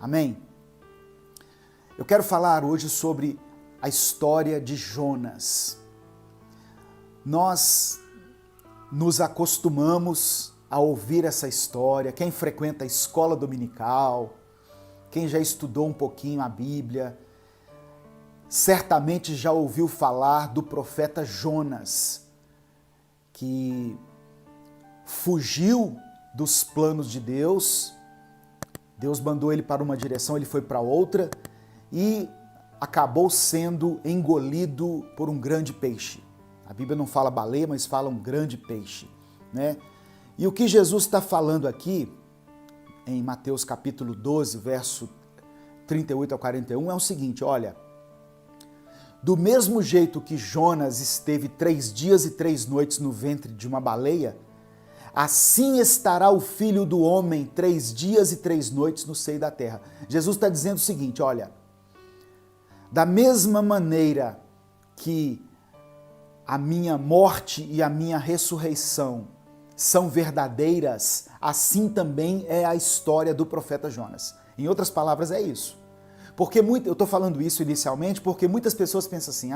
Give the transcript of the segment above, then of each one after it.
Amém? Eu quero falar hoje sobre a história de Jonas. Nós nos acostumamos a ouvir essa história, quem frequenta a escola dominical, quem já estudou um pouquinho a Bíblia, certamente já ouviu falar do profeta Jonas, que fugiu dos planos de Deus. Deus mandou ele para uma direção, ele foi para outra e acabou sendo engolido por um grande peixe. A Bíblia não fala baleia, mas fala um grande peixe, né? E o que Jesus está falando aqui, em Mateus capítulo 12, verso 38 ao 41, é o seguinte, olha, do mesmo jeito que Jonas esteve 3 dias e 3 noites no ventre de uma baleia, assim estará o Filho do Homem 3 dias e 3 noites no seio da terra. Jesus está dizendo o seguinte, olha, da mesma maneira que a minha morte e a minha ressurreição são verdadeiras, assim também é a história do profeta Jonas. Em outras palavras, é isso. Porque eu estou falando isso inicialmente porque muitas pessoas pensam assim,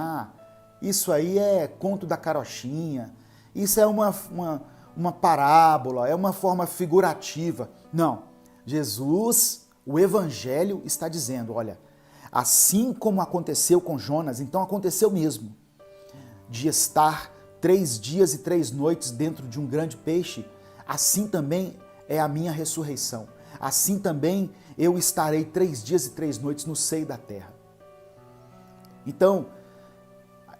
isso aí é conto da carochinha, isso é uma parábola, é uma forma figurativa. Não, Jesus, o Evangelho está dizendo, olha, assim como aconteceu com Jonas, então aconteceu mesmo, de estar 3 dias e 3 noites dentro de um grande peixe, assim também é a minha ressurreição. Assim também eu estarei 3 dias e 3 noites no seio da terra. Então,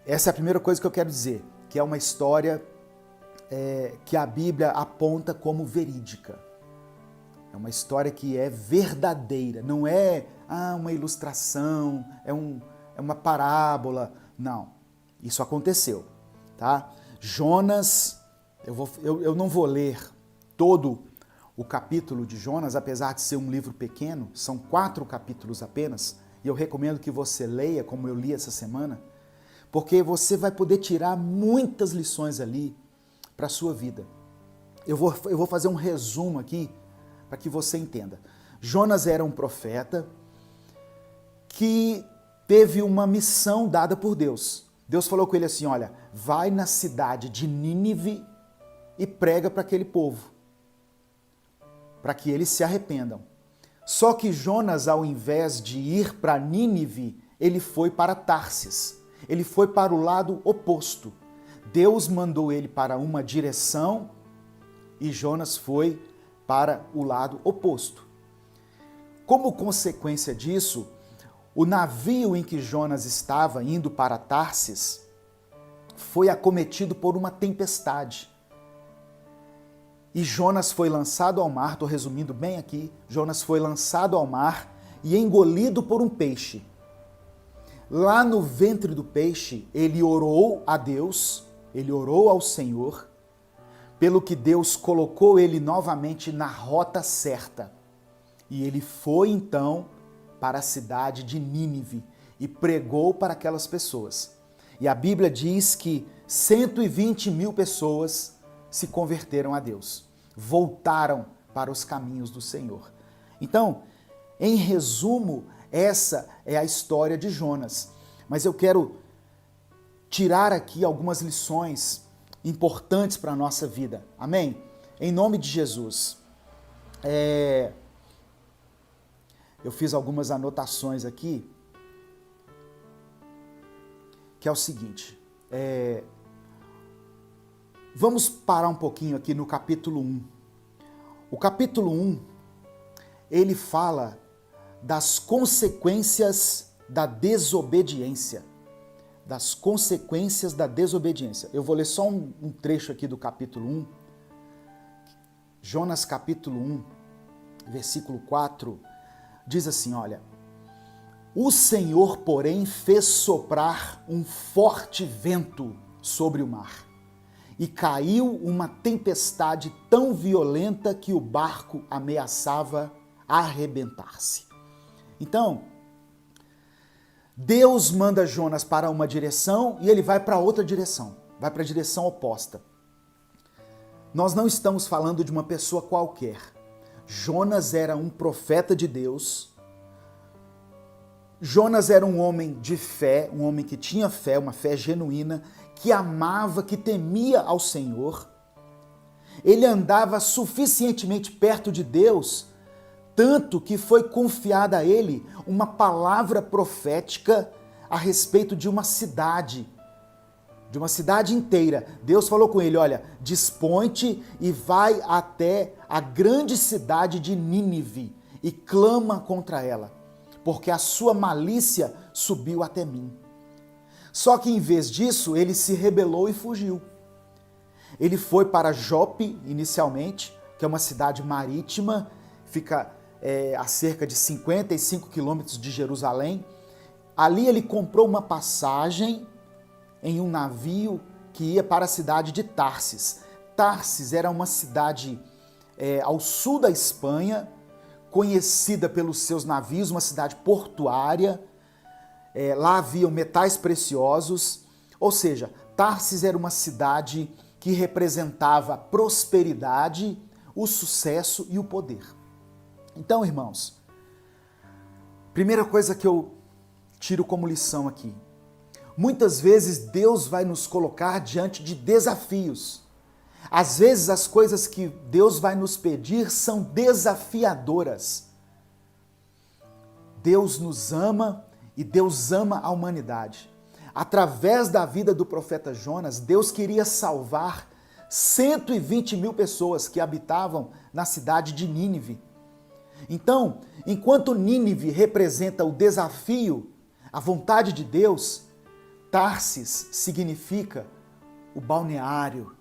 essa é a primeira coisa que eu quero dizer, que é uma história que a Bíblia aponta como verídica. É uma história que é verdadeira, não é uma ilustração, é uma parábola. Não, isso aconteceu, tá? Jonas, eu não vou ler todo o capítulo de Jonas, apesar de ser um livro pequeno, são 4 capítulos apenas, e eu recomendo que você leia, como eu li essa semana, porque você vai poder tirar muitas lições ali para a sua vida. Eu vou fazer um resumo aqui para que você entenda. Jonas era um profeta que teve uma missão dada por Deus. Deus falou com ele assim, olha, vai na cidade de Nínive e prega para aquele povo, para que eles se arrependam. Só que Jonas, ao invés de ir para Nínive, ele foi para Tarsis. Ele foi para o lado oposto. Deus mandou ele para uma direção e Jonas foi para o lado oposto. Como consequência disso, o navio em que Jonas estava indo para Tarsis foi acometido por uma tempestade. E Jonas foi lançado ao mar, estou resumindo bem aqui, Jonas foi lançado ao mar e engolido por um peixe. Lá no ventre do peixe, ele orou a Deus, ele orou ao Senhor, pelo que Deus colocou ele novamente na rota certa. E ele foi então para a cidade de Nínive e pregou para aquelas pessoas. E a Bíblia diz que 120 mil pessoas se converteram a Deus, voltaram para os caminhos do Senhor. Então, em resumo, essa é a história de Jonas. Mas eu quero tirar aqui algumas lições importantes para a nossa vida. Amém? Em nome de Jesus. Eu fiz algumas anotações aqui, que é o seguinte, vamos parar um pouquinho aqui no capítulo 1. O capítulo 1, ele fala das consequências da desobediência. Das consequências da desobediência. Eu vou ler só um trecho aqui do capítulo 1. Jonas capítulo 1, versículo 4, diz assim, olha, o Senhor, porém, fez soprar um forte vento sobre o mar, e caiu uma tempestade tão violenta que o barco ameaçava arrebentar-se. Então, Deus manda Jonas para uma direção e ele vai para outra direção, vai para a direção oposta. Nós não estamos falando de uma pessoa qualquer. Jonas era um profeta de Deus, Jonas era um homem de fé, um homem que tinha fé, uma fé genuína, que amava, que temia ao Senhor. Ele andava suficientemente perto de Deus, tanto que foi confiada a ele uma palavra profética a respeito de uma cidade inteira. Deus falou com ele, olha, dispõe-te e vai até a grande cidade de Nínive e clama contra ela, porque a sua malícia subiu até mim. Só que em vez disso, ele se rebelou e fugiu. Ele foi para Jope, inicialmente, que é uma cidade marítima, fica a cerca de 55 quilômetros de Jerusalém. Ali ele comprou uma passagem em um navio que ia para a cidade de Tarsis. Tarsis era uma cidade ao sul da Espanha, conhecida pelos seus navios, uma cidade portuária. Lá haviam metais preciosos, ou seja, Tarsis era uma cidade que representava a prosperidade, o sucesso e o poder. Então, irmãos, primeira coisa que eu tiro como lição aqui, muitas vezes Deus vai nos colocar diante de desafios. Às vezes as coisas que Deus vai nos pedir são desafiadoras. Deus nos ama e Deus ama a humanidade. Através da vida do profeta Jonas, Deus queria salvar 120 mil pessoas que habitavam na cidade de Nínive. Então, enquanto Nínive representa o desafio, a vontade de Deus, Tarsis significa o balneário,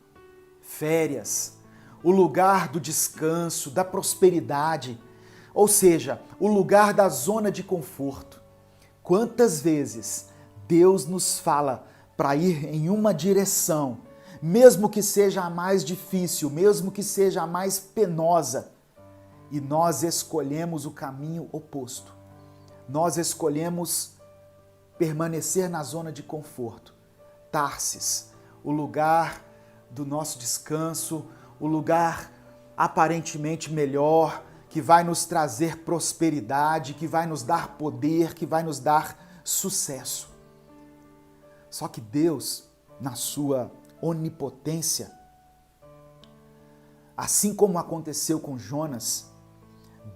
férias, o lugar do descanso, da prosperidade, ou seja, o lugar da zona de conforto. Quantas vezes Deus nos fala para ir em uma direção, mesmo que seja a mais difícil, mesmo que seja a mais penosa, e nós escolhemos o caminho oposto. Nós escolhemos permanecer na zona de conforto. Tarsis, o lugar do nosso descanso, o lugar aparentemente melhor, que vai nos trazer prosperidade, que vai nos dar poder, que vai nos dar sucesso. Só que Deus, na sua onipotência, assim como aconteceu com Jonas,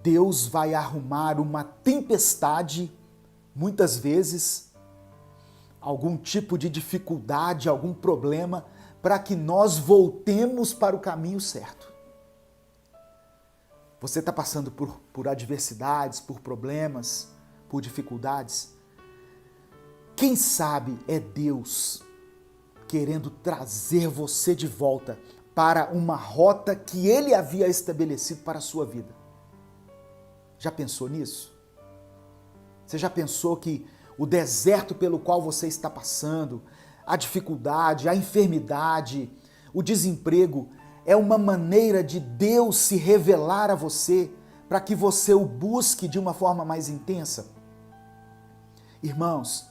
Deus vai arrumar uma tempestade, muitas vezes, algum tipo de dificuldade, algum problema, para que nós voltemos para o caminho certo. Você está passando por adversidades, por problemas, por dificuldades? Quem sabe é Deus querendo trazer você de volta para uma rota que Ele havia estabelecido para a sua vida. Já pensou nisso? Você já pensou que o deserto pelo qual você está passando, a dificuldade, a enfermidade, o desemprego, é uma maneira de Deus se revelar a você para que você o busque de uma forma mais intensa? Irmãos,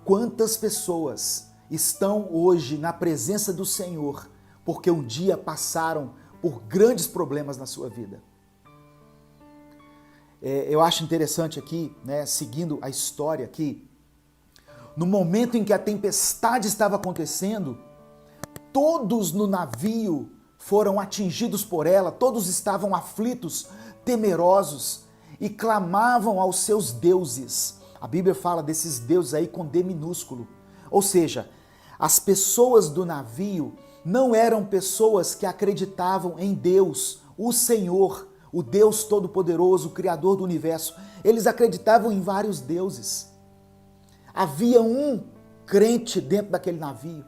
quantas pessoas estão hoje na presença do Senhor porque um dia passaram por grandes problemas na sua vida? Eu acho interessante aqui, seguindo a história, que no momento em que a tempestade estava acontecendo, todos no navio foram atingidos por ela, todos estavam aflitos, temerosos e clamavam aos seus deuses. A Bíblia fala desses deuses aí com D minúsculo. Ou seja, as pessoas do navio não eram pessoas que acreditavam em Deus, o Senhor, o Deus Todo-Poderoso, o Criador do Universo. Eles acreditavam em vários deuses. Havia um crente dentro daquele navio.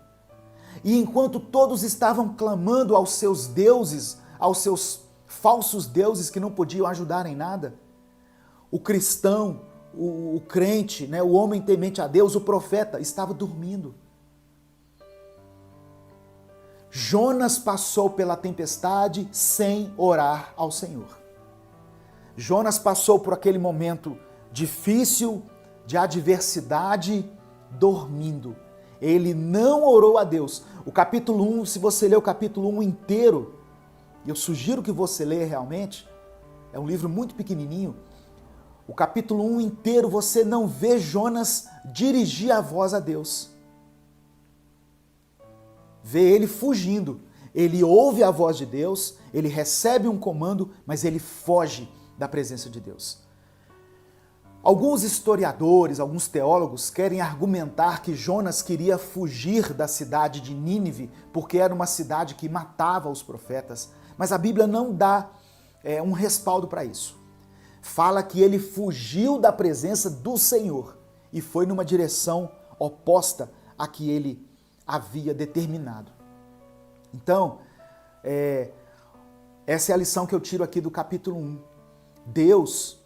E enquanto todos estavam clamando aos seus deuses, aos seus falsos deuses que não podiam ajudar em nada, o cristão, o crente, o homem temente a Deus, o profeta, estava dormindo. Jonas passou pela tempestade sem orar ao Senhor. Jonas passou por aquele momento difícil, de adversidade, dormindo. Ele não orou a Deus. O capítulo 1, se você ler o capítulo 1 inteiro, eu sugiro que você leia realmente, é um livro muito pequenininho, O capítulo 1 inteiro você não vê Jonas dirigir a voz a Deus. Vê ele fugindo. Ele ouve a voz de Deus, ele recebe um comando, mas ele foge da presença de Deus. Alguns historiadores, alguns teólogos querem argumentar que Jonas queria fugir da cidade de Nínive porque era uma cidade que matava os profetas, mas a Bíblia não dá um respaldo para isso. Fala que ele fugiu da presença do Senhor e foi numa direção oposta à que ele havia determinado. Então, essa é a lição que eu tiro aqui do capítulo 1. Deus,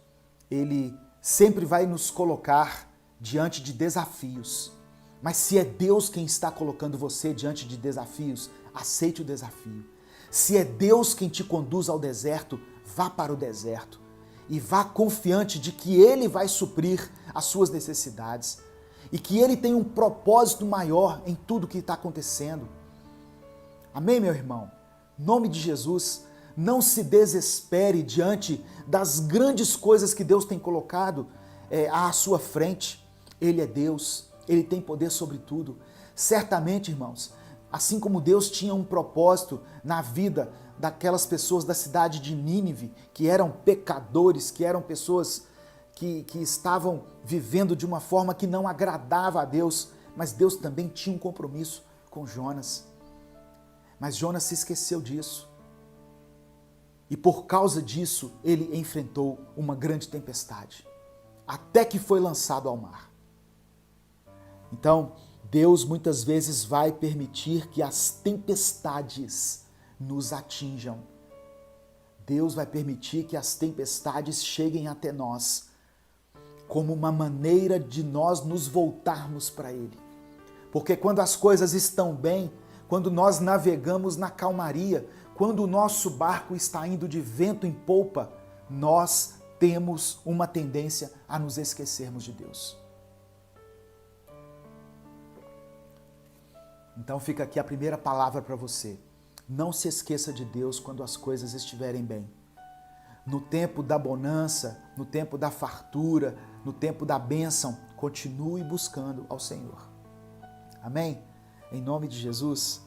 ele sempre vai nos colocar diante de desafios. Mas se é Deus quem está colocando você diante de desafios, aceite o desafio. Se é Deus quem te conduz ao deserto, vá para o deserto. E vá confiante de que Ele vai suprir as suas necessidades. E que Ele tem um propósito maior em tudo que está acontecendo. Amém, meu irmão? Em nome de Jesus, não se desespere diante das grandes coisas que Deus tem colocado à sua frente. Ele é Deus, Ele tem poder sobre tudo. Certamente, irmãos, assim como Deus tinha um propósito na vida daquelas pessoas da cidade de Nínive, que eram pecadores, que eram pessoas que estavam vivendo de uma forma que não agradava a Deus, mas Deus também tinha um compromisso com Jonas. Mas Jonas se esqueceu disso. E por causa disso, ele enfrentou uma grande tempestade, até que foi lançado ao mar. Então, Deus muitas vezes vai permitir que as tempestades nos atinjam. Deus vai permitir que as tempestades cheguem até nós, como uma maneira de nós nos voltarmos para Ele. Porque quando as coisas estão bem, quando nós navegamos na calmaria, quando o nosso barco está indo de vento em polpa, nós temos uma tendência a nos esquecermos de Deus. Então fica aqui a primeira palavra para você. Não se esqueça de Deus quando as coisas estiverem bem. No tempo da bonança, no tempo da fartura, no tempo da bênção, continue buscando ao Senhor. Amém? Em nome de Jesus.